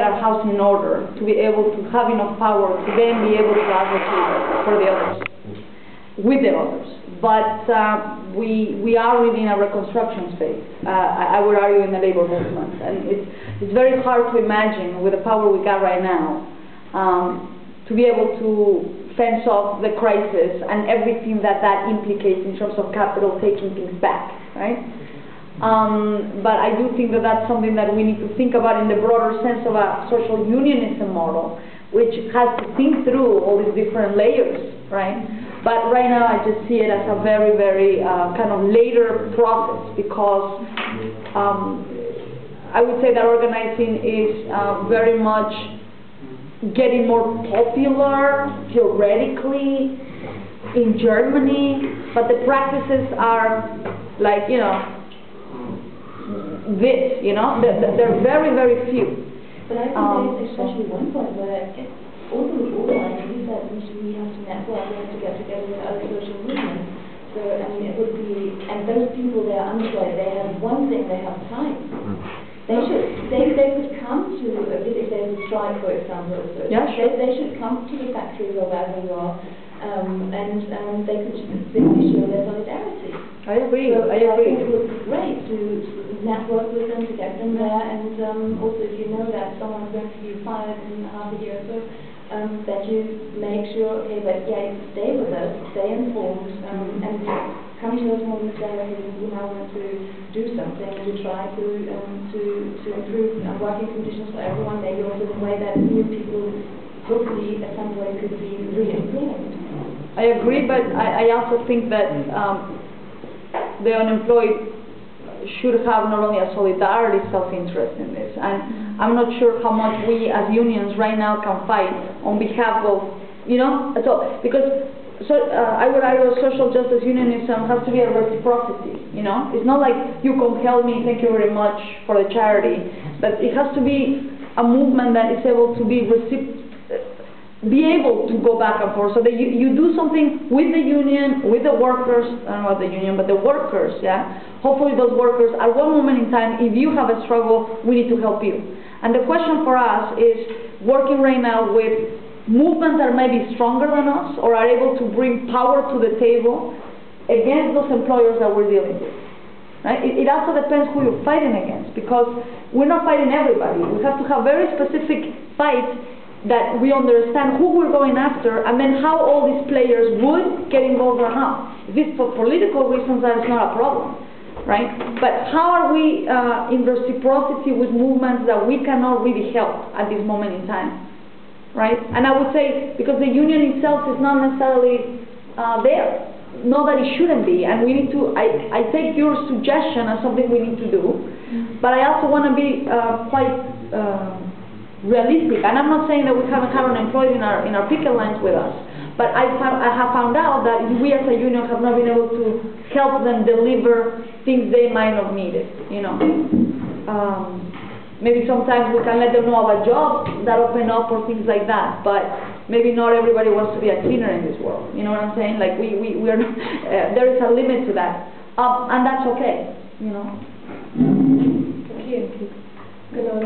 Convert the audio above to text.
our house in order, to be able to have enough power to then be able to advocate for the others, with the others. But we are really in a reconstruction phase, I would argue, in the labor movement. And it's very hard to imagine, with the power we got right now, to be able to fence off the crisis and everything that implicates in terms of capital taking things back, right? But I do think that that's something that we need to think about in the broader sense of a social unionism model, which has to think through all these different layers, right? But right now I just see it as a very, very kind of later process, because I would say that organizing is very much getting more popular theoretically in Germany, but the practices are like, you know, this, you know, they're very, very few. But I think there's especially one point where all the organizing is that we have to network, we have to get together with other social movements. So, I mean, it would be, and those people, they're unemployed, they have one thing, they have time. They could come to, if there's a strike, for example, so yeah, sure. they should come to the factories or wherever you are, and they could simply show their solidarity. I agree. So I agree. think it would be great to network with them, to get them there, and also if you know that someone's going to be fired in half a year or so, that you make sure, okay, but yeah, stay with us, stay informed, and come to us more and say, okay, we now want to do something to try to improve working conditions for everyone, maybe also in a way that new people hopefully at some way could be re-employed. I agree, but I also think that the unemployed should have not only a solidarity self-interest in this, and I'm not sure how much we as unions right now can fight on behalf of, you know, so because I would argue social justice unionism has to be a reciprocity, you know. It's not like you compel me, thank you very much for the charity, but it has to be a movement that is able to be able to go back and forth, so that you do something with the union, with the workers, I don't know about the union, but the workers, yeah? Hopefully those workers, at one moment in time, if you have a struggle, we need to help you. And the question for us is working right now with movements that may be stronger than us, or are able to bring power to the table against those employers that we're dealing with. Right? It also depends who you're fighting against, because we're not fighting everybody. We have to have very specific fights that we understand who we're going after, and then how all these players would get involved or not. If it's for political reasons, that is not a problem, right? But how are we in reciprocity with movements that we cannot really help at this moment in time, right? And I would say, because the union itself is not necessarily there, not that it shouldn't be, and we need to, I take your suggestion as something we need to do, but I also want to be quite realistic, and I'm not saying that we haven't had unemployed in our picket lines with us, but I have found out that we as a union have not been able to help them deliver things they might have needed, you know. Maybe sometimes we can let them know about jobs that open up or things like that, but maybe not everybody wants to be a cleaner in this world, you know what I'm saying? Like we are not, there is a limit to that, and that's okay, you know. Okay. Genau.